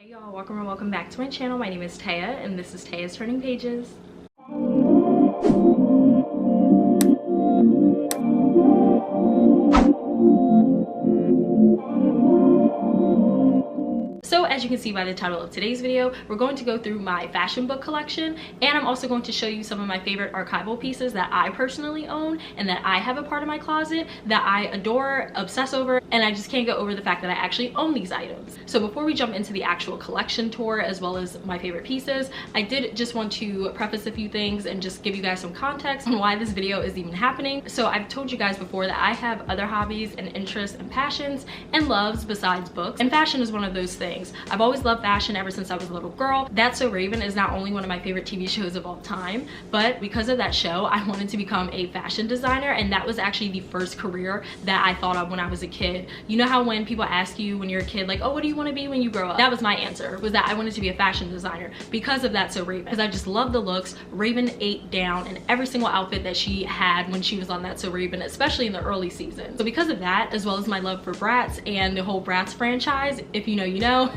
Hey y'all, welcome back to my channel. My name is Taya and this is Taya's Turning Pages. So as you can see by the title of today's video, we're going to go through my fashion book collection, and I'm also going to show you some of my favorite archival pieces that I personally own and that I have a part of my closet that I adore, obsess over, and I just can't get over the fact that I actually own these items. So before we jump into the actual collection tour as well as my favorite pieces, I did just want to preface a few things and just give you guys some context on why this video is even happening. So I've told you guys before that I have other hobbies and interests and passions and loves besides books, and fashion is one of those things. I've always loved fashion ever since I was a little girl. That's So Raven is not only one of my favorite TV shows of all time, but because of that show, I wanted to become a fashion designer, and that was actually the first career that I thought of when I was a kid. You know how when people ask you when you're a kid, like, oh, what do you want to be when you grow up? That was my answer, was that I wanted to be a fashion designer because of That's So Raven, because I just love the looks. Raven ate down in every single outfit that she had when she was on That's So Raven, especially in the early seasons. So because of that, as well as my love for Bratz and the whole Bratz franchise, if you know, you know,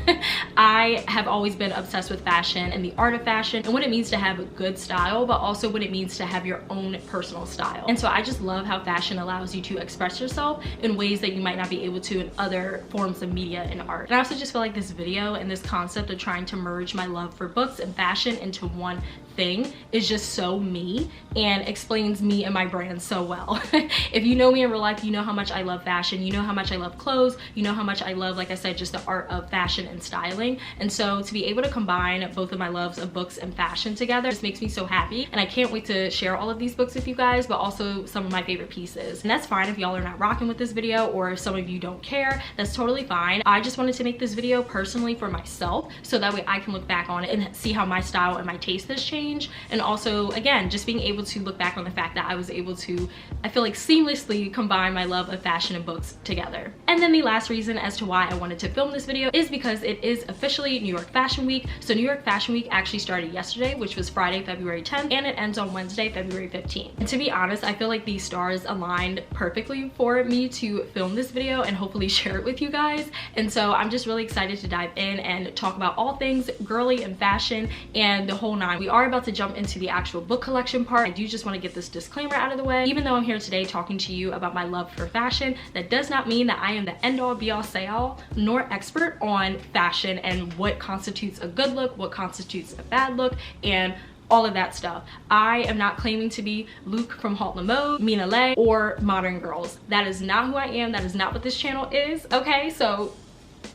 I have always been obsessed with fashion and the art of fashion and what it means to have a good style, but also what it means to have your own personal style. And so I just love how fashion allows you to express yourself in ways that you might not be able to in other forms of media and art. And I also just feel like this video and this concept of trying to merge my love for books and fashion into one thing is just so me and explains me and my brand so well. If you know me in real life, you know how much I love fashion, you know how much I love clothes, you know how much I love, like I said, just the art of fashion and styling. And so to be able to combine both of my loves of books and fashion together just makes me so happy, and I can't wait to share all of these books with you guys, but also some of my favorite pieces. And that's fine if y'all are not rocking with this video, or if some of you don't care, that's totally fine. I just wanted to make this video personally for myself, so that way I can look back on it and see how my style and my taste has changed. And also, again, just being able to look back on the fact that I was able to, I feel like, seamlessly combine my love of fashion and books together. And then the last reason as to why I wanted to film this video is because it is officially New York Fashion Week. So New York Fashion Week actually started yesterday, which was Friday, February 10th, and it ends on Wednesday, February 15th. And to be honest, I feel like these stars aligned perfectly for me to film this video and hopefully share it with you guys. And so I'm just really excited to dive in and talk about all things girly and fashion and the whole nine. We are about to jump into the actual book collection part. I do just want to get this disclaimer out of the way. Even though I'm here today talking to you about my love for fashion, that does not mean that I am the end-all be-all say-all nor expert on fashion and what constitutes a good look, what constitutes a bad look, and all of that stuff. I am not claiming to be Luke from Halt La Mode, Mina Lay, or Modern Girls. That is not who I am. That is not what this channel is, okay? So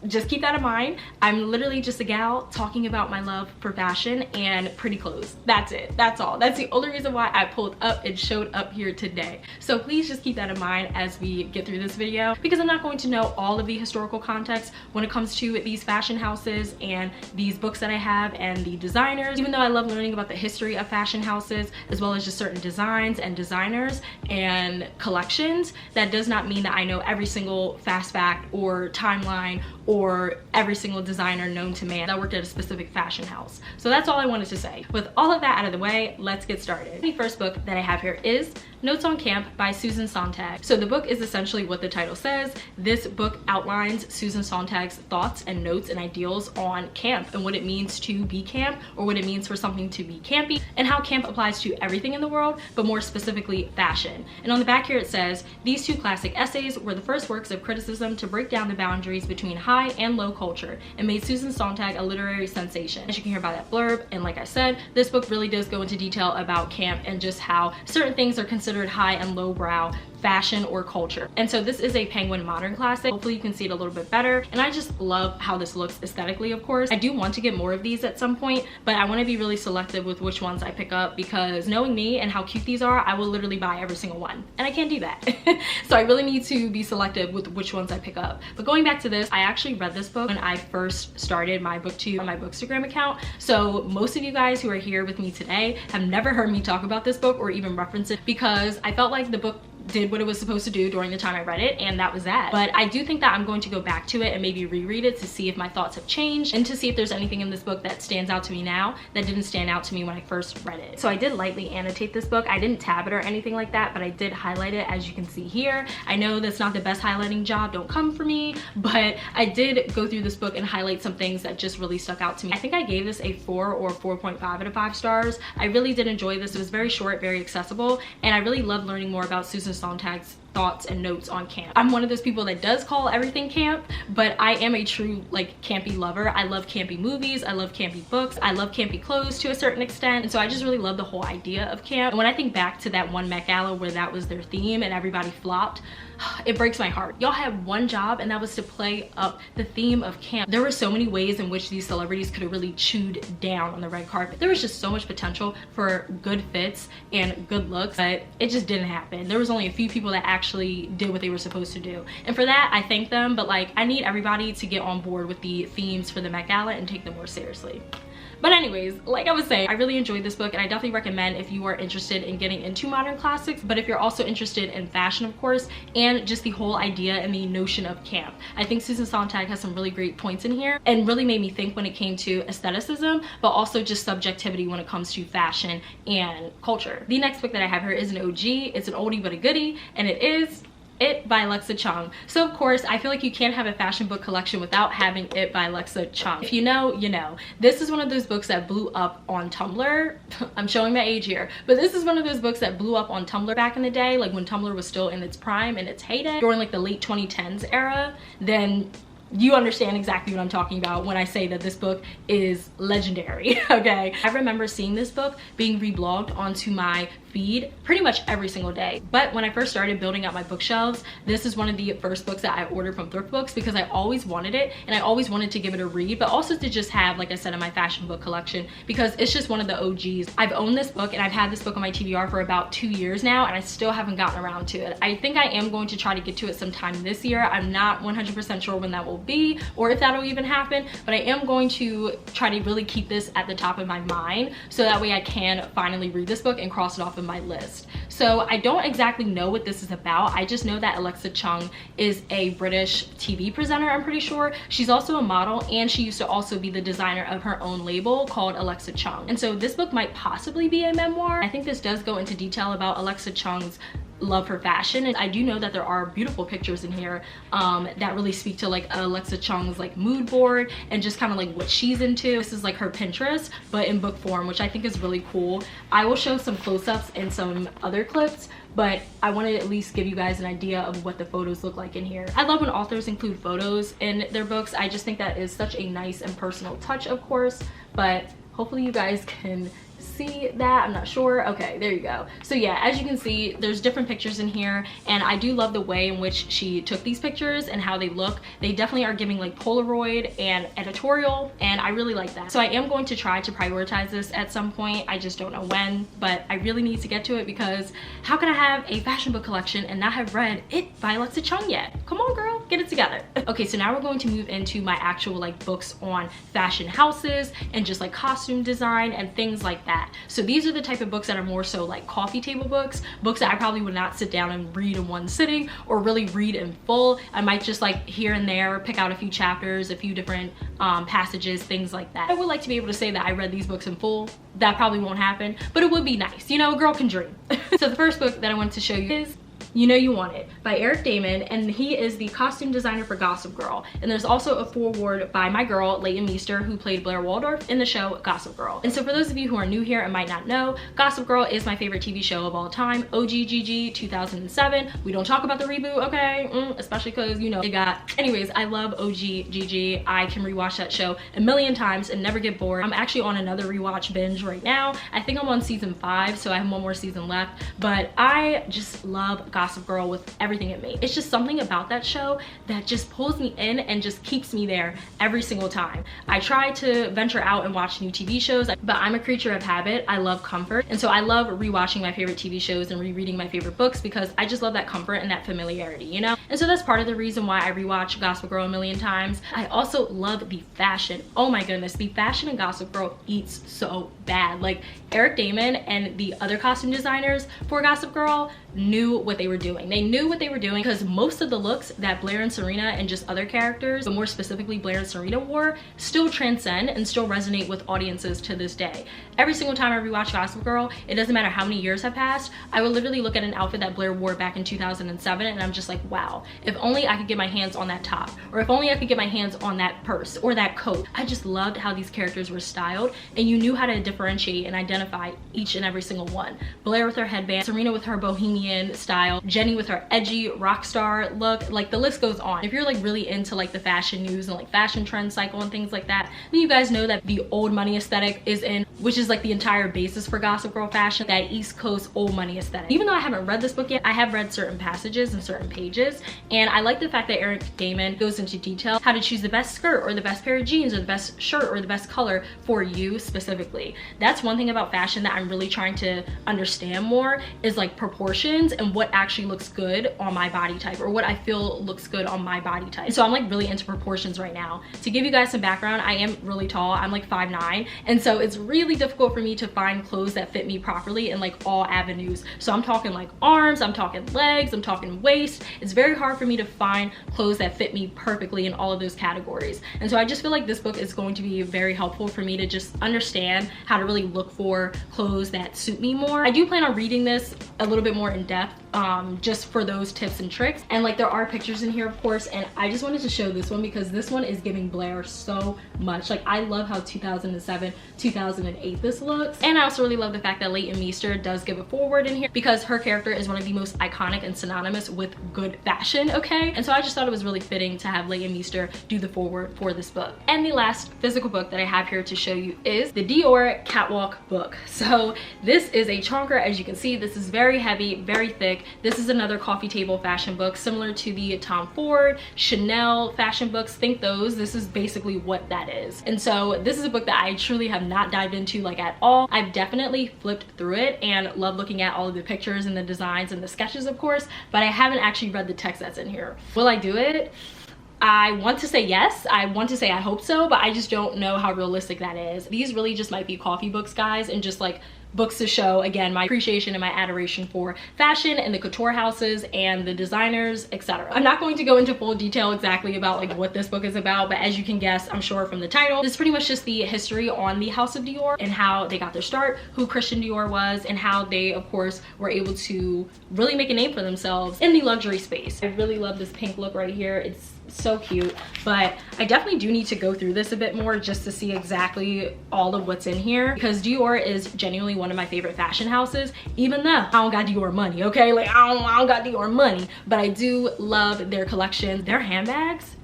just keep that in mind. I'm literally just a gal talking about my love for fashion and pretty clothes. That's it. That's all. That's the only reason why I pulled up and showed up here today. So please just keep that in mind as we get through this video, because I'm not going to know all of the historical context when it comes to these fashion houses and these books that I have and the designers. Even though I love learning about the history of fashion houses as well as just certain designs and designers and collections, that does not mean that I know every single fast fact or timeline or every single designer known to man that worked at a specific fashion house. So that's all I wanted to say. With all of that out of the way, let's get started. The first book that I have here is Notes on Camp by Susan Sontag. So the book is essentially what the title says. This book outlines Susan Sontag's thoughts and notes and ideals on camp and what it means to be camp, or what it means for something to be campy, and how camp applies to everything in the world, but more specifically fashion. And on the back here it says, these two classic essays were the first works of criticism to break down the boundaries between high and low culture and made Susan Sontag a literary sensation. As you can hear by that blurb, and like I said, this book really does go into detail about camp and just how certain things are considered high and low brow fashion or culture. And so this is a Penguin Modern classic. Hopefully you can see it a little bit better, and I just love how this looks aesthetically. Of course, I do want to get more of these at some point, but I want to be really selective with which ones I pick up, because knowing me and how cute these are, I will literally buy every single one, and I can't do that. So I really need to be selective with which ones I pick up. But going back to this, I actually read this book when I first started my Booktube on my Bookstagram account. So most of you guys who are here with me today have never heard me talk about this book or even reference it, because I felt like the book did what it was supposed to do during the time I read it, and that was that. But I do think that I'm going to go back to it and maybe reread it to see if my thoughts have changed and to see if there's anything in this book that stands out to me now that didn't stand out to me when I first read it. So I did lightly annotate this book. I didn't tab it or anything like that, but I did highlight it, as you can see here. I know that's not the best highlighting job, don't come for me, but I did go through this book and highlight some things that just really stuck out to me. I think I gave this a 4 or 4.5 out of 5 stars. I really did enjoy this. It was very short, very accessible, and I really loved learning more about Susan Sontag's thoughts and notes on camp. I'm one of those people that does call everything camp, but I am a true like campy lover. I love campy movies, I love campy books, I love campy clothes to a certain extent, and so I just really love the whole idea of camp. And when I think back to that one Met Gala where that was their theme and everybody flopped, it breaks my heart. Y'all had one job, and that was to play up the theme of camp. There were so many ways in which these celebrities could have really chewed down on the red carpet. There was just so much potential for good fits and good looks, but it just didn't happen. There was only a few people that actually did what they were supposed to do, and for that I thank them, but like I need everybody to get on board with the themes for the Met Gala and take them more seriously. But anyways, like I was saying, I really enjoyed this book, and I definitely recommend if you are interested in getting into modern classics, but if you're also interested in fashion, of course, and just the whole idea and the notion of camp. I think Susan Sontag has some really great points in here and really made me think when it came to aestheticism, but also just subjectivity when it comes to fashion and culture. The next book that I have here is an OG. It's an oldie but a goodie, and it is It by Alexa Chung. So of course, I feel like you can't have a fashion book collection without having It by Alexa Chung. If you know, you know. This is one of those books that blew up on Tumblr. I'm showing my age here, but this is one of those books that blew up on Tumblr back in the day, like when Tumblr was still in its prime and its heyday, during like the late 2010s era. Then you understand exactly what I'm talking about when I say that this book is legendary. Okay, I remember seeing this book being reblogged onto my feed pretty much every single day. But when I first started building out my bookshelves, this is one of the first books that I ordered from thrift books because I always wanted it, and I always wanted to give it a read, but also to just have, like I said, in my fashion book collection, because it's just one of the OGs. I've owned this book and I've had this book on my TBR for about 2 years now, and I still haven't gotten around to it. I think I am going to try to get to it sometime this year. I'm not 100% sure when that will be or if that'll even happen, but I am going to try to really keep this at the top of my mind so that way I can finally read this book and cross it off of my list. So I don't exactly know what this is about. I just know that Alexa Chung is a British TV presenter, I'm pretty sure. She's also a model, and she used to also be the designer of her own label called Alexa Chung. And so this book might possibly be a memoir. I think this does go into detail about Alexa Chung's love for fashion, and I do know that there are beautiful pictures in here that really speak to like Alexa Chung's like mood board and just kind of like what she's into. This is like her Pinterest but in book form, which I think is really cool. I will show some close-ups and some other clips, but I wanted to at least give you guys an idea of what the photos look like in here. I love when authors include photos in their books. I just think that is such a nice and personal touch, of course, but hopefully you guys can see that. I'm not sure. Okay, there you go. So yeah, as you can see, there's different pictures in here, and I do love the way in which she took these pictures and how they look. They definitely are giving like Polaroid and editorial, and I really like that. So I am going to try to prioritize this at some point. I just don't know when, but I really need to get to it, because how can I have a fashion book collection and not have read It by Alexa Chung yet? Come on, girl, get it together. Okay, so now we're going to move into my actual like books on fashion houses and just like costume design and things like that. So these are the type of books that are more so like coffee table books that I probably would not sit down and read in one sitting or really read in full. I might just like here and there pick out a few chapters, a few different passages, things like that. I would like to be able to say that I read these books in full. That probably won't happen, but it would be nice. You know, a girl can dream. So the first book that I wanted to show you is You Know You Want It by Eric Damon, and he is the costume designer for Gossip Girl. And there's also a foreword by my girl, Leighton Meester, who played Blair Waldorf in the show Gossip Girl. And so for those of you who are new here and might not know, Gossip Girl is my favorite TV show of all time. OGGG 2007. We don't talk about the reboot, okay? Especially because, you know, it got... Anyways, I love OGGG. I can rewatch that show a million times and never get bored. I'm actually on another rewatch binge right now. I think I'm on season 5, so I have one more season left. But I just love Gossip Girl with everything in me. It's just something about that show that just pulls me in and just keeps me there every single time. I try to venture out and watch new TV shows, but I'm a creature of habit. I love comfort, and so I love rewatching my favorite TV shows and rereading my favorite books because I just love that comfort and that familiarity, you know? And so that's part of the reason why I rewatch Gossip Girl a million times. I also love the fashion. Oh my goodness, the fashion in Gossip Girl eats so bad. Like Eric Damon and the other costume designers for Gossip Girl, knew what they were doing. They knew what they were doing because most of the looks that Blair and Serena and just other characters, but more specifically Blair and Serena wore, still transcend and still resonate with audiences to this day. Every single time I rewatch Gossip Girl, it doesn't matter how many years have passed, I would literally look at an outfit that Blair wore back in 2007 and I'm just like, wow, if only I could get my hands on that top, or if only I could get my hands on that purse or that coat. I just loved how these characters were styled, and you knew how to differentiate and identify each and every single one. Blair with her headband, Serena with her bohemian style, Jenny with her edgy rock star look, like the list goes on. If you're like really into like the fashion news and like fashion trend cycle and things like that, then you guys know that the old money aesthetic is in, which is like the entire basis for Gossip Girl fashion, that East Coast old money aesthetic. Even though I haven't read this book yet, I have read certain passages and certain pages, and I like the fact that Eric Gaiman goes into detail how to choose the best skirt or the best pair of jeans or the best shirt or the best color for you specifically. That's one thing about fashion that I'm really trying to understand more, is like proportions and what actually looks good on my body type, or what I feel looks good on my body type. So I'm like really into proportions right now. To give you guys some background, I am really tall. I'm like 5'9", and so it's really difficult for me to find clothes that fit me properly in like all avenues. So I'm talking like arms, I'm talking legs, I'm talking waist. It's very hard for me to find clothes that fit me perfectly in all of those categories. And so I just feel like this book is going to be very helpful for me to just understand how to really look for clothes that suit me more. I do plan on reading this a little bit more in depth, just for those tips and tricks. And like there are pictures in here, of course, and I just wanted to show this one because this one is giving Blair so much. Like I love how 2007, 2008 this looks. And I also really love the fact that Leighton Meester does give a foreword in here, because her character is one of the most iconic and synonymous with good fashion, okay? And so I just thought it was really fitting to have Leighton Meester do the foreword for this book. And the last physical book that I have here to show you is the Dior Catwalk book. So this is a chonker. As you can see, this is very heavy, very thick. This is another coffee table fashion book similar to the Tom Ford, Chanel fashion books. Think those. This is basically what that is. And so this is a book that I truly have not dived into like at all. I've definitely flipped through it and love looking at all of the pictures and the designs and the sketches, of course, but I haven't actually read the text that's in here. Will I do it? I want to say yes. I want to say I hope so, but I just don't know how realistic that is. These really just might be coffee books, guys, and just like books to show, again, my appreciation and my adoration for fashion and the couture houses and the designers, etc. I'm not going to go into full detail exactly about like what this book is about, but as you can guess, I'm sure from the title, this is pretty much just the history on the House of Dior and how they got their start, who Christian Dior was, and how they, of course, were able to really make a name for themselves in the luxury space. I really love this pink look right here. It's so cute, but I definitely do need to go through this a bit more just to see exactly all of what's in here, because Dior is genuinely one of my favorite fashion houses, even though I don't got Dior money, okay? Like I don't got Dior money, but I do love their collection. Their handbags,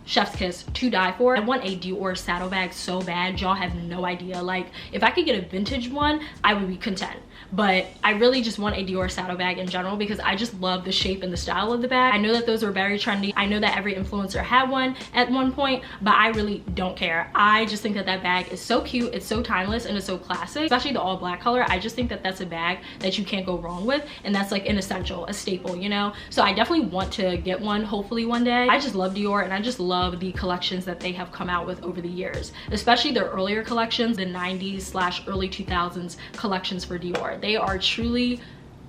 chef's kiss, to die for. I want a Dior saddlebag so bad, y'all have no idea. Like if I could get a vintage one, I would be content. But I really just want a Dior saddlebag in general because I just love the shape and the style of the bag. I know that those are very trendy. I know that every influencer had one at one point, but I really don't care. I just think that that bag is so cute, it's so timeless, and it's so classic, especially the all black color. I just think that that's a bag that you can't go wrong with, and that's like an essential, a staple, you know? So I definitely want to get one, hopefully one day. I just love Dior, and I just love the collections that they have come out with over the years, especially their earlier collections, the 90s / early 2000s collections for Dior. They are truly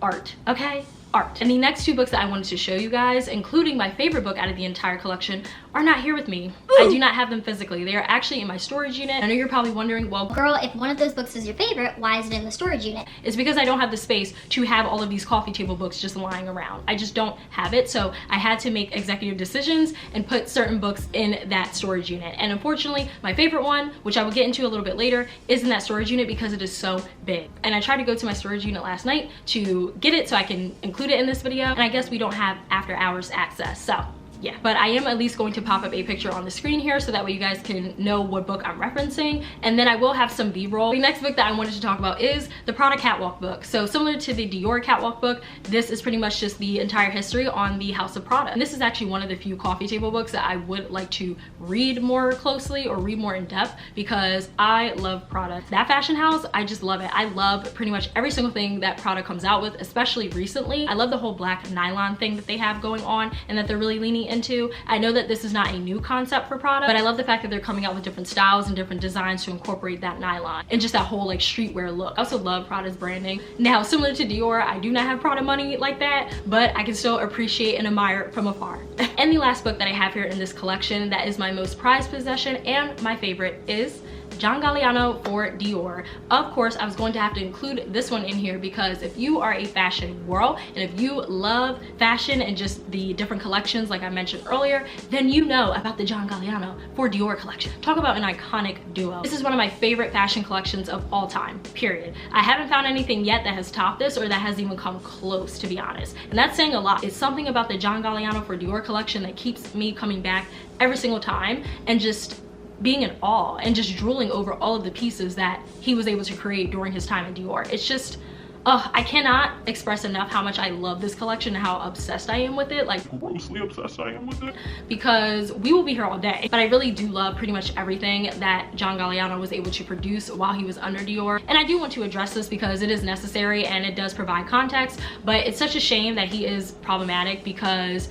art, okay? Art. And the next two books that I wanted to show you guys, including my favorite book out of the entire collection, are not here with me. Ooh. I do not have them physically. They are actually in my storage unit. I know you're probably wondering, well, girl, if one of those books is your favorite, why is it in the storage unit? It's because I don't have the space to have all of these coffee table books just lying around. I just don't have it, so I had to make executive decisions and put certain books in that storage unit. And unfortunately, my favorite one, which I will get into a little bit later, is in that storage unit because it is so big. And I tried to go to my storage unit last night to get it so I can include it in this video, and I guess we don't have after hours access, so yeah. But I am at least going to pop up a picture on the screen here so that way you guys can know what book I'm referencing, and then I will have some b-roll. The next book that I wanted to talk about is the Prada Catwalk book. So similar to the Dior Catwalk book, this is pretty much just the entire history on the House of Prada. And this is actually one of the few coffee table books that I would like to read more closely or read more in depth because I love Prada. That fashion house, I just love it. I love pretty much every single thing that Prada comes out with, especially recently. I love the whole black nylon thing that they have going on and that they're really leaning into. I know that this is not a new concept for Prada, but I love the fact that they're coming out with different styles and different designs to incorporate that nylon and just that whole like streetwear look. I also love Prada's branding. Now, similar to Dior, I do not have Prada money like that, but I can still appreciate and admire from afar. And the last book that I have here in this collection that is my most prized possession and my favorite is John Galliano for Dior. Of course, I was going to have to include this one in here because if you are a fashion girl and if you love fashion and just the different collections like I mentioned earlier, then you know about the John Galliano for Dior collection. Talk about an iconic duo. This is one of my favorite fashion collections of all time, period. I haven't found anything yet that has topped this or that has even come close, to be honest. And that's saying a lot. It's something about the John Galliano for Dior collection that keeps me coming back every single time and just being in awe and just drooling over all of the pieces that he was able to create during his time at Dior. It's just, I cannot express enough how much I love this collection and how obsessed I am with it, like grossly obsessed I am with it, because we will be here all day. But I really do love pretty much everything that John Galliano was able to produce while he was under Dior. And I do want to address this because it is necessary and it does provide context, but it's such a shame that he is problematic because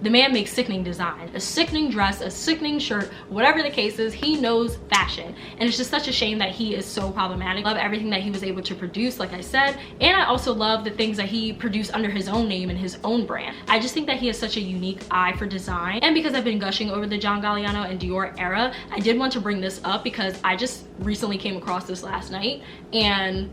the man makes sickening design, a sickening dress, a sickening shirt, whatever the case is, he knows fashion. And it's just such a shame that he is so problematic. I love everything that he was able to produce, like I said, and I also love the things that he produced under his own name and his own brand. I just think that he has such a unique eye for design. And because I've been gushing over the John Galliano and Dior era, I did want to bring this up because I just recently came across this last night and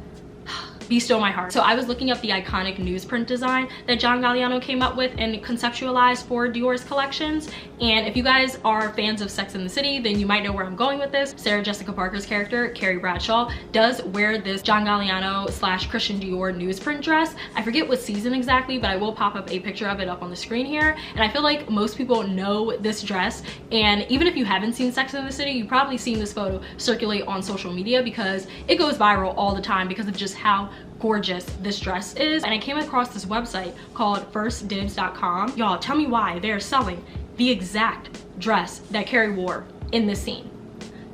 be still my heart. So I was looking up the iconic newsprint design that John Galliano came up with and conceptualized for Dior's collections. And if you guys are fans of Sex and the City, then you might know where I'm going with this. Sarah Jessica Parker's character, Carrie Bradshaw, does wear this John Galliano / Christian Dior newsprint dress. I forget what season exactly, but I will pop up a picture of it up on the screen here. And I feel like most people know this dress. And even if you haven't seen Sex and the City, you've probably seen this photo circulate on social media because it goes viral all the time because of just how gorgeous this dress is. And I came across this website called firstdibs.com. Y'all, tell me why they're selling the exact dress that Carrie wore in this scene.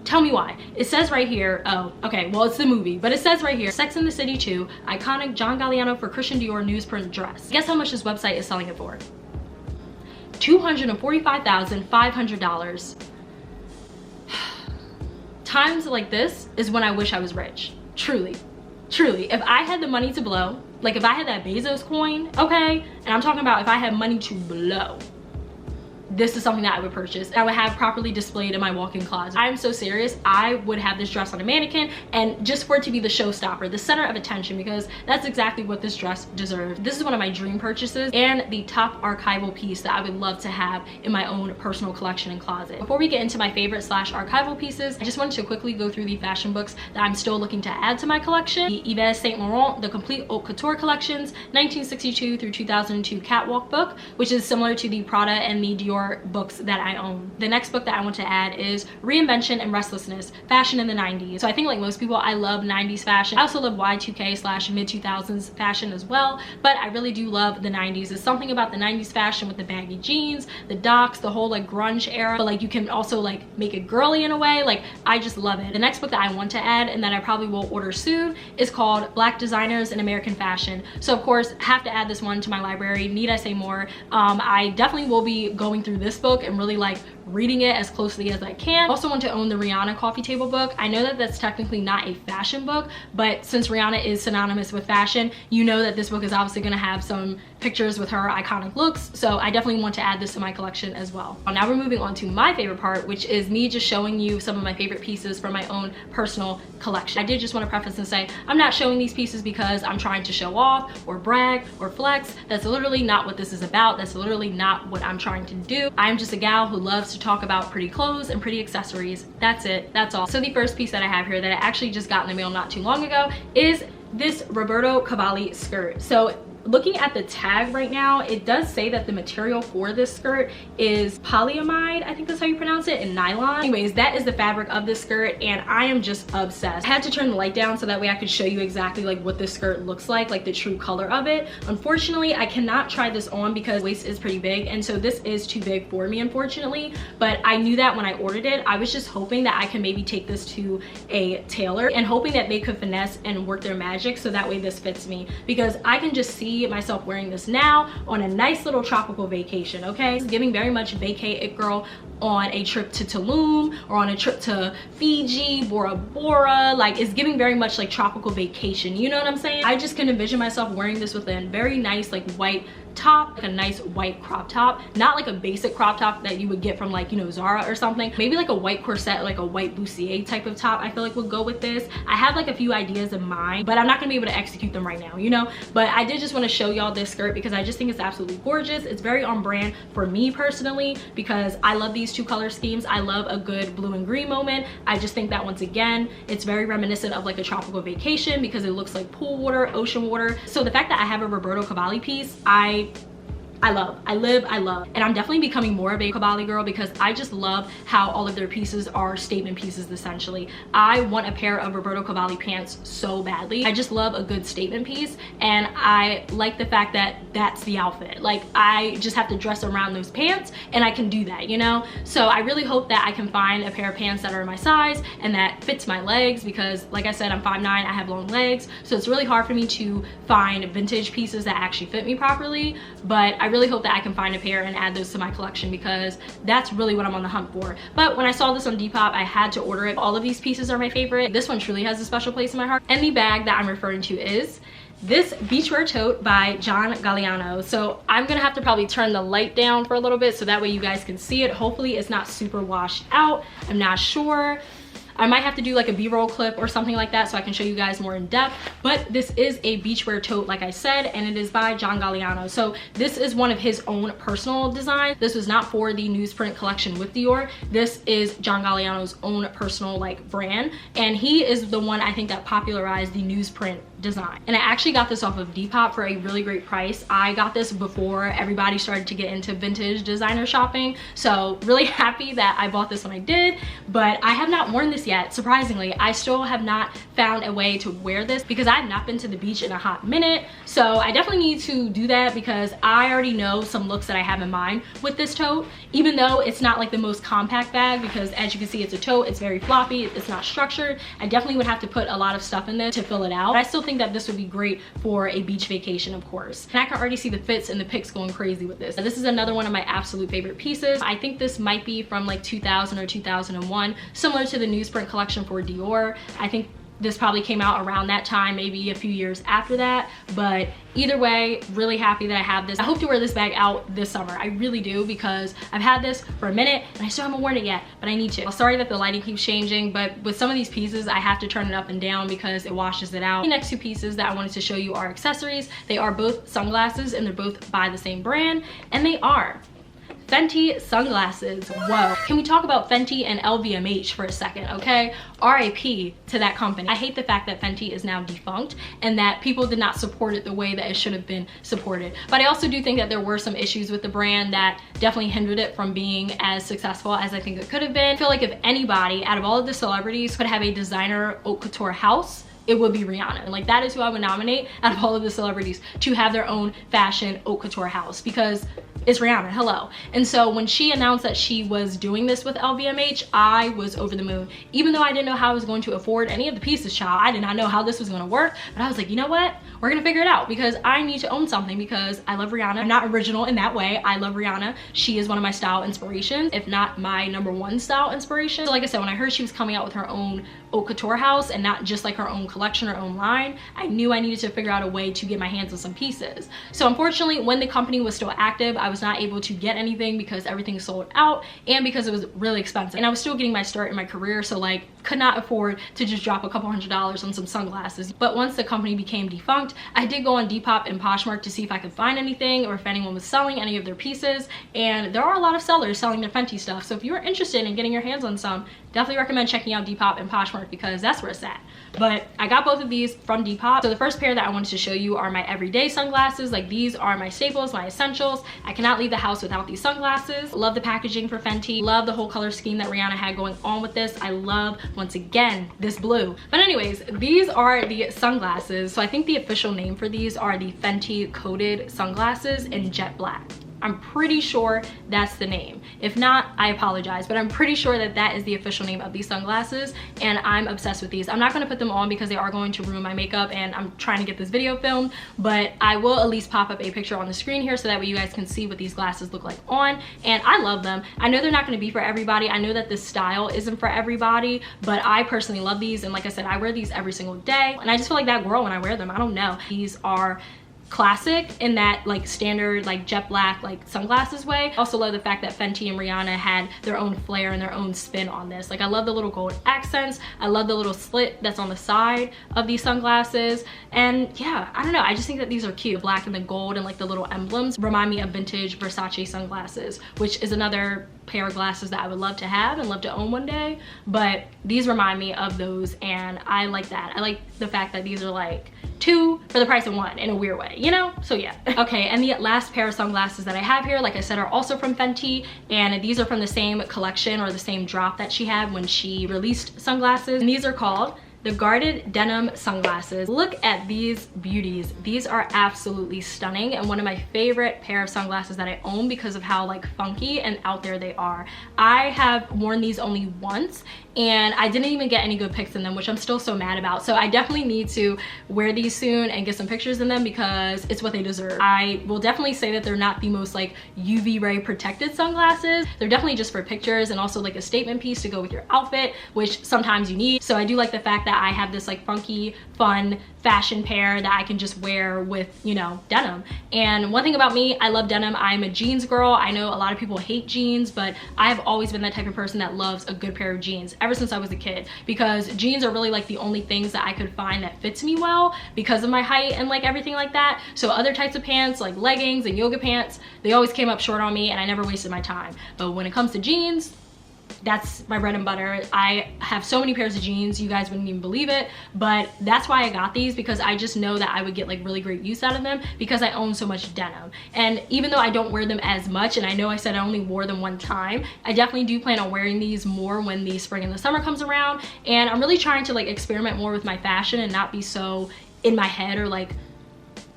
Tell me why. It says right here, oh, okay, well, it's the movie, but it says right here, Sex and the City 2, iconic John Galliano for Christian Dior newsprint dress. Guess how much this website is selling it for? $245,500. Times like this is when I wish I was rich, truly. Truly, if I had the money to blow, like if I had that Bezos coin, okay, and I'm talking about if I had money to blow, this is something that I would purchase. I would have properly displayed in my walk-in closet. I'm so serious. I would have this dress on a mannequin and just for it to be the showstopper, the center of attention, because that's exactly what this dress deserves. This is one of my dream purchases and the top archival piece that I would love to have in my own personal collection and closet. Before we get into my favorite / archival pieces, I just wanted to quickly go through the fashion books that I'm still looking to add to my collection. The Yves Saint Laurent, the complete haute couture collections, 1962 through 2002 catwalk book, which is similar to the Prada and the Dior books that I own. The next book that I want to add is Reinvention and Restlessness, Fashion in the 90s. So I think like most people, I love 90s fashion. I also love Y2K / mid 2000s fashion as well, but I really do love the 90s. There's something about the 90s fashion with the baggy jeans, the docks, the whole like grunge era, but like you can also like make it girly in a way. Like I just love it. The next book that I want to add and that I probably will order soon is called Black Designers in American Fashion. So of course, have to add this one to my library. Need I say more? I definitely will be going through this book and really like reading it as closely as I can. Also want to own the Rihanna coffee table book. I know that that's technically not a fashion book, but since Rihanna is synonymous with fashion, you know that this book is obviously going to have some pictures with her iconic looks. So I definitely want to add this to my collection as well. Now we're moving on to my favorite part, which is me just showing you some of my favorite pieces from my own personal collection. I did just want to preface and say, I'm not showing these pieces because I'm trying to show off or brag or flex. That's literally not what this is about. That's literally not what I'm trying to do. I'm just a gal who loves to talk about pretty clothes and pretty accessories. That's it. That's all. So the first piece that I have here that I actually just got in the mail not too long ago is this Roberto Cavalli skirt. So looking at the tag right now, it does say that the material for this skirt is polyamide, I think that's how you pronounce it, and nylon. Anyways, that is the fabric of this skirt and I am just obsessed. I had to turn the light down so that way I could show you exactly like what this skirt looks like the true color of it. Unfortunately, I cannot try this on because the waist is pretty big and so this is too big for me, unfortunately, but I knew that when I ordered it. I was just hoping that I can maybe take this to a tailor and hoping that they could finesse and work their magic so that way this fits me, because I can just see see myself wearing this now on a nice little tropical vacation, okay? It's giving very much vacay it girl on a trip to Tulum or on a trip to Fiji, Bora Bora. Like, it's giving very much like tropical vacation, you know what I'm saying? I just can envision myself wearing this with a very nice like white top, like a nice white crop top, not like a basic crop top that you would get from like, you know, Zara or something. Maybe like a white corset, like a white bustier type of top I feel like would go with this. I have like a few ideas in mind, but I'm not gonna be able to execute them right now, you know? But I did just want to show y'all this skirt because I just think it's absolutely gorgeous. It's very on brand for me personally because I love these two color schemes. I love a good blue and green moment. I just think that once again, it's very reminiscent of like a tropical vacation because it looks like pool water, ocean water. So the fact that I have a Roberto Cavalli piece, I love, and I'm definitely becoming more of a Cavalli girl because I just love how all of their pieces are statement pieces essentially. I want a pair of Roberto Cavalli pants so badly. I just love a good statement piece, and I like the fact that that's the outfit. Like, I just have to dress around those pants and I can do that, you know? So I really hope that I can find a pair of pants that are my size and that fits my legs because like I said, I'm 5'9", I have long legs, so it's really hard for me to find vintage pieces that actually fit me properly, but I really hope that I can find a pair and add those to my collection because that's really what I'm on the hunt for. But when I saw this on Depop, I had to order it. All of these pieces are my favorite. This one truly has a special place in my heart. And the bag that I'm referring to is this beachwear tote by John Galliano. So I'm gonna have to probably turn the light down for a little bit so that way you guys can see it. Hopefully it's not super washed out. I'm not sure. I might have to do like a b-roll clip or something like that so I can show you guys more in depth, but this is a beachwear tote like I said, and it is by John Galliano. So this is one of his own personal designs. This was not for the newsprint collection with Dior. This is John Galliano's own personal like brand, and he is the one I think that popularized the newsprint design. And I actually got this off of Depop for a really great price. I got this before everybody started to get into vintage designer shopping, so really happy that I bought this when I did. But I have not worn this yet. Surprisingly, I still have not found a way to wear this because I've not been to the beach in a hot minute, so I definitely need to do that because I already know some looks that I have in mind with this tote, even though it's not like the most compact bag because as you can see it's a tote, it's very floppy, it's not structured. I definitely would have to put a lot of stuff in there to fill it out, but I still think that this would be great for a beach vacation, of course. And I can already see the fits and the pics going crazy with this. This is another one of my absolute favorite pieces. I think this might be from like 2000 or 2001, similar to the newsprint collection for Dior. I think this probably came out around that time, maybe a few years after that, but either way, really happy that I have this. I hope to wear this bag out this summer. I really do because I've had this for a minute and I still haven't worn it yet, but I need to. Sorry that the lighting keeps changing, but with some of these pieces, I have to turn it up and down because it washes it out. The next two pieces that I wanted to show you are accessories. They are both sunglasses and they're both by the same brand, and they are Fenty sunglasses. Whoa. Can we talk about Fenty and LVMH for a second, okay? RIP to that company. I hate the fact that Fenty is now defunct and that people did not support it the way that it should have been supported. But I also do think that there were some issues with the brand that definitely hindered it from being as successful as I think it could have been. I feel like if anybody out of all of the celebrities could have a designer haute couture house, it would be Rihanna. And like, that is who I would nominate out of all of the celebrities to have their own fashion haute couture house because it's Rihanna, hello. And so when she announced that she was doing this with LVMH, I was over the moon. Even though I didn't know how I was going to afford any of the pieces, child, I did not know how this was gonna work, but I was like, you know what? We're gonna figure it out because I need to own something because I love Rihanna. I'm not original in that way. I love Rihanna. She is one of my style inspirations, if not my #1 style inspiration. So like I said, when I heard she was coming out with her own haute couture house and not just like her own collection, her own line, I knew I needed to figure out a way to get my hands on some pieces. So unfortunately, when the company was still active, I was not able to get anything because everything sold out and because it was really expensive. And I was still getting my start in my career, so like could not afford to just drop a couple $100s on some sunglasses. But once the company became defunct, I did go on Depop and Poshmark to see if I could find anything or if anyone was selling any of their pieces. And there are a lot of sellers selling their Fenty stuff. So if you're interested in getting your hands on some, definitely recommend checking out Depop and Poshmark because that's where it's at. But I got both of these from Depop. So the first pair that I wanted to show you are my everyday sunglasses. Like, these are my staples, my essentials. I cannot leave the house without these sunglasses. Love the packaging for Fenty. Love the whole color scheme that Rihanna had going on with this. I love, once again, this blue. But anyways, these are the sunglasses. So I think the official name for these are the Fenty coated sunglasses in jet black. I'm pretty sure that's the name. If not, I apologize, but I'm pretty sure that that is the official name of these sunglasses, and I'm obsessed with these. I'm not gonna put them on because they are going to ruin my makeup and I'm trying to get this video filmed, but I will at least pop up a picture on the screen here so that way you guys can see what these glasses look like on, and I love them. I know they're not gonna be for everybody. I know that this style isn't for everybody, but I personally love these, and like I said, I wear these every single day, and I just feel like that girl when I wear them. I don't know. These are classic in that like standard like jet black like sunglasses way. Also love the fact that Fenty and Rihanna had their own flair and their own spin on this. Like I love the little gold accents. I love the little slit that's on the side of these sunglasses. And yeah, I don't know, I just think that these are cute. Black and the gold and like the little emblems remind me of vintage Versace sunglasses, which is another pair of glasses that I would love to have and love to own one day. But these remind me of those, and I like that. I like the fact that these are like 2 for the price of 1 in a weird way, you know? So yeah. Okay, and the last pair of sunglasses that I have here, like I said, are also from Fenty, and these are from the same collection or the same drop that she had when she released sunglasses. And these are called the Guarded Denim Sunglasses. Look at these beauties. These are absolutely stunning and one of my favorite pair of sunglasses that I own because of how like funky and out there they are. I have worn these only once and I didn't even get any good pics in them, which I'm still so mad about. So I definitely need to wear these soon and get some pictures in them because it's what they deserve. I will definitely say that they're not the most like UV ray protected sunglasses. They're definitely just for pictures and also like a statement piece to go with your outfit, which sometimes you need. So I do like the fact that I have this like funky, fun fashion pair that I can just wear with, you know, denim. And one thing about me, I love denim. I'm a jeans girl. I know a lot of people hate jeans, but I've always been that type of person that loves a good pair of jeans ever since I was a kid, because jeans are really like the only things that I could find that fits me well because of my height and like everything like that. So other types of pants like leggings and yoga pants, they always came up short on me and I never wasted my time. But when it comes to jeans, that's my bread and butter. I have so many pairs of jeans, you guys wouldn't even believe it, but that's why I got these, because I just know that I would get like really great use out of them because I own so much denim. And even though I don't wear them as much, and I know I said I only wore them one time, I definitely do plan on wearing these more when the spring and the summer comes around. And I'm really trying to like experiment more with my fashion and not be so in my head or like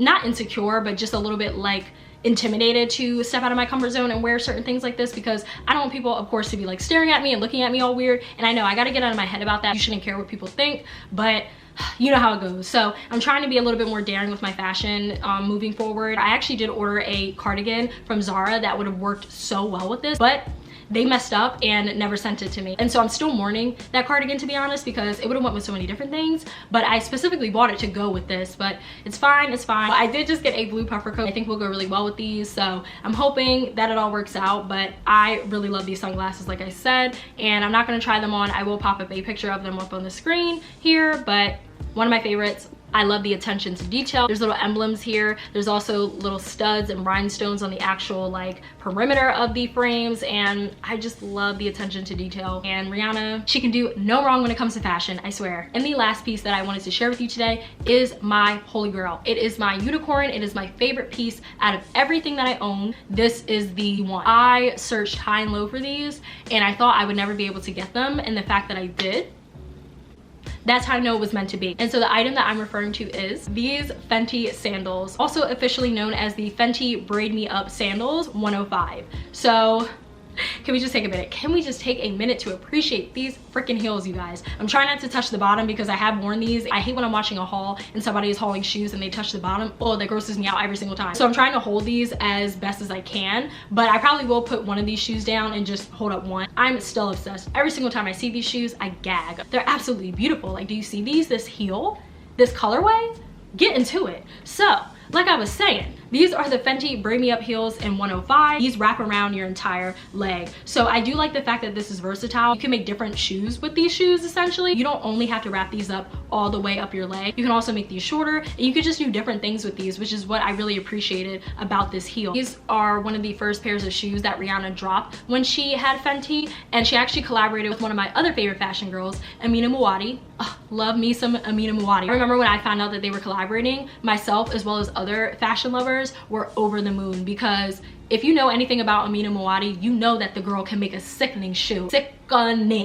not insecure, but just a little bit like intimidated to step out of my comfort zone and wear certain things like this, because I don't want people, of course, to be like staring at me and looking at me all weird. And I know I got to get out of my head about that. You shouldn't care what people think, but you know how it goes. So I'm trying to be a little bit more daring with my fashion moving forward. I actually did order a cardigan from Zara that would have worked so well with this, but they messed up and never sent it to me. And so I'm still mourning that cardigan, to be honest, because it would have went with so many different things, but I specifically bought it to go with this. But it's fine, it's fine. I did just get a blue puffer coat. I think will go really well with these, so I'm hoping that it all works out. But I really love these sunglasses, like I said, and I'm not going to try them on. I will pop up a picture of them up on the screen here, but one of my favorites. I love the attention to detail. There's little emblems here. There's also little studs and rhinestones on the actual like perimeter of the frames, and I just love the attention to detail. And Rihanna, she can do no wrong when it comes to fashion, I swear. And the last piece that I wanted to share with you today is my holy grail. It is my unicorn. It is my favorite piece out of everything that I own. This is the one. I searched high and low for these, and I thought I would never be able to get them, and the fact that I did, that's how I know it was meant to be. And so the item that I'm referring to is these Fenty sandals, also officially known as the Fenty Braid Me Up Sandals 105. So can we just take a minute? Can we just take a minute to appreciate these freaking heels, you guys? I'm trying not to touch the bottom because I have worn these. I hate when I'm watching a haul and somebody is hauling shoes and they touch the bottom. Oh, that grosses me out every single time. So I'm trying to hold these as best as I can, but I probably will put one of these shoes down and just hold up one. I'm still obsessed. Every single time I see these shoes, I gag. They're absolutely beautiful. Like, do you see these? This heel, this colorway? Get into it. So, like I was saying, these are the Fenty Braid Me Up heels in 105. These wrap around your entire leg. So I do like the fact that this is versatile. You can make different shoes with these shoes, essentially. You don't only have to wrap these up all the way up your leg. You can also make these shorter, and you could just do different things with these, which is what I really appreciated about this heel. These are one of the first pairs of shoes that Rihanna dropped when she had Fenty, and she actually collaborated with one of my other favorite fashion girls, Amina Muaddi. Oh, love me some Amina Muaddi. I remember when I found out that they were collaborating, myself as well as other fashion lovers were over the moon, because if you know anything about Amina Muaddi, you know that the girl can make a sickening shoe. Sickening.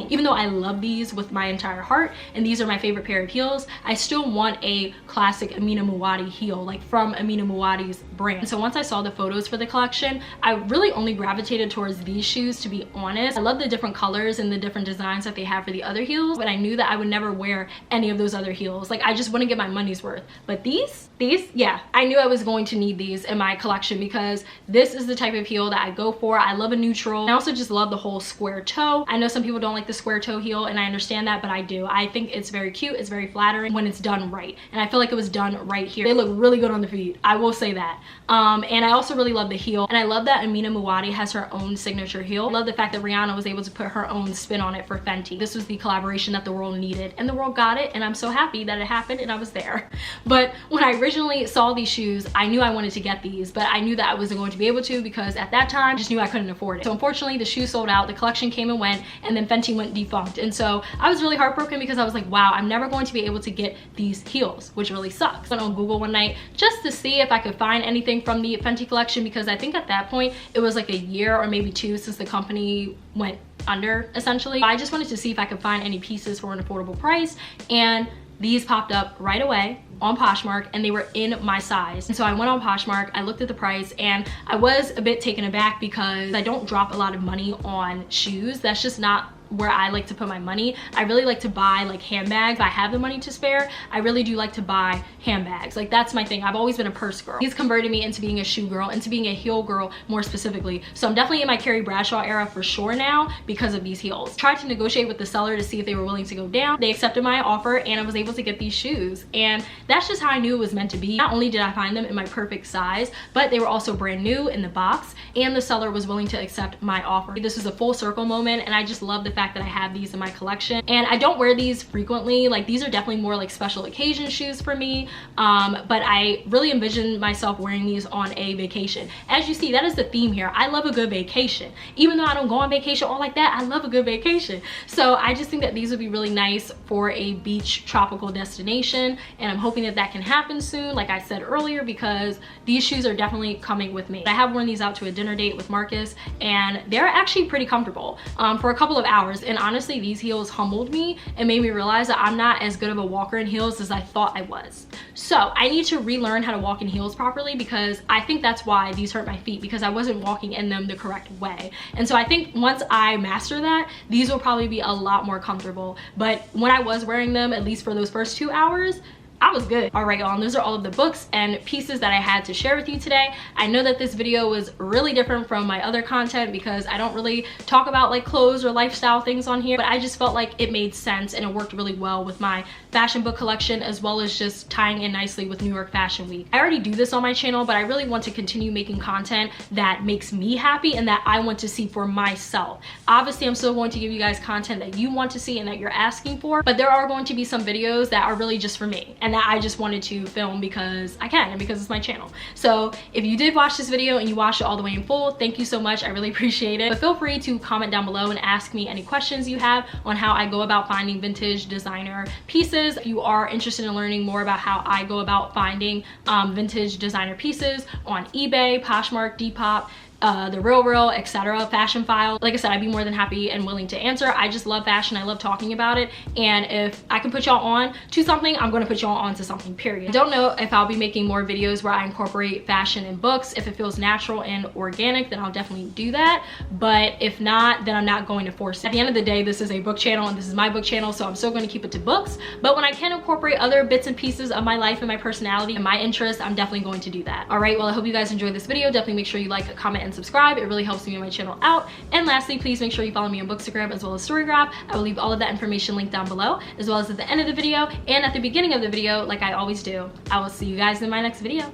Even though I love these with my entire heart and these are my favorite pair of heels, I still want a classic Amina Muaddi heel, like from Amina Muaddi's brand. So once I saw the photos for the collection, I really only gravitated towards these shoes, to be honest. I love the different colors and the different designs that they have for the other heels, but I knew that I would never wear any of those other heels. Like, I just wouldn't get my money's worth. But these, yeah, I knew I was going to need these in my collection because this is the type of heel that I go for. I love a neutral. I also just love the whole square toe. I know some people don't like the square toe heel, and I understand that, but I do. I think it's very cute. It's very flattering when it's done right, and I feel like it was done right here. They look really good on the feet, I will say that. And I also really love the heel, and I love that Amina Muaddi has her own signature heel. I love the fact that Rihanna was able to put her own spin on it for Fenty. This was the collaboration that the world needed, and the world got it, and I'm so happy that it happened and I was there. But when I originally saw these shoes, I knew I wanted to get these, but I knew that I wasn't going to be able to because at that time I just knew I couldn't afford it. So unfortunately the shoes sold out, the collection came and went, and then Fenty went defunct. And so I was really heartbroken because I was like, wow, I'm never going to be able to get these heels, which really sucks. I went on Google one night just to see if I could find anything from the Fenty collection, because I think at that point it was like a year or maybe two since the company went under, essentially. I just wanted to see if I could find any pieces for an affordable price, and these popped up right away on Poshmark, and they were in my size. And so I went on Poshmark, I looked at the price, and I was a bit taken aback because I don't drop a lot of money on shoes. That's just not where I like to put my money. I really like to buy like handbags. If I have the money to spare, I really do like to buy handbags. Like, that's my thing. I've always been a purse girl. He's converted me into being a shoe girl, into being a heel girl more specifically. So I'm definitely in my Carrie Bradshaw era for sure now because of these heels. Tried to negotiate with the seller to see if they were willing to go down. They accepted my offer, and I was able to get these shoes. And that's just how I knew it was meant to be. Not only did I find them in my perfect size, but they were also brand new in the box, and the seller was willing to accept my offer. This was a full circle moment, and I just love the fact that I have these in my collection. And I don't wear these frequently. Like, these are definitely more like special occasion shoes for me, but I really envision myself wearing these on a vacation. As you see, that is the theme here. I love a good vacation. Even though I don't go on vacation all like that, I love a good vacation. So I just think that these would be really nice for a beach tropical destination, and I'm hoping that that can happen soon, like I said earlier, because these shoes are definitely coming with me. I have worn these out to a dinner date with Marcus, and they're actually pretty comfortable for a couple of hours. And honestly, these heels humbled me and made me realize that I'm not as good of a walker in heels as I thought I was. So I need to relearn how to walk in heels properly, because I think that's why these hurt my feet, because I wasn't walking in them the correct way. And so I think once I master that, these will probably be a lot more comfortable. But when I was wearing them, at least for those first 2 hours, I was good. All right, y'all, and those are all of the books and pieces that I had to share with you today. I know that this video was really different from my other content because I don't really talk about like clothes or lifestyle things on here, but I just felt like it made sense and it worked really well with my fashion book collection, as well as just tying in nicely with New York Fashion Week. I already do this on my channel, but I really want to continue making content that makes me happy and that I want to see for myself. Obviously, I'm still going to give you guys content that you want to see and that you're asking for, but there are going to be some videos that are really just for me and that I just wanted to film because I can and because it's my channel. So if you did watch this video and you watched it all the way in full, thank you so much. I really appreciate it. But feel free to comment down below and ask me any questions you have on how I go about finding vintage designer pieces. If you are interested in learning more about how I go about finding vintage designer pieces on eBay, Poshmark, Depop, The Real, etc., Fashion File, like I said, I'd be more than happy and willing to answer. I just love fashion. I love talking about it, and if I can put y'all on to something, I'm going to put y'all on to something, period. I don't know if I'll be making more videos where I incorporate fashion in books. If it feels natural and organic, then I'll definitely do that, but if not, then I'm not going to force it. At the end of the day, this is a book channel and this is my book channel, so I'm still going to keep it to books, but when I can incorporate other bits and pieces of my life and my personality and my interests, I'm definitely going to do that. All right, well, I hope you guys enjoyed this video. Definitely make sure you like, comment, and subscribe. It really helps me and my channel out. And lastly, please make sure you follow me on Bookstagram as well as Storygraph. I will leave all of that information linked down below, as well as at the end of the video and at the beginning of the video, like I always do. I will see you guys in my next video.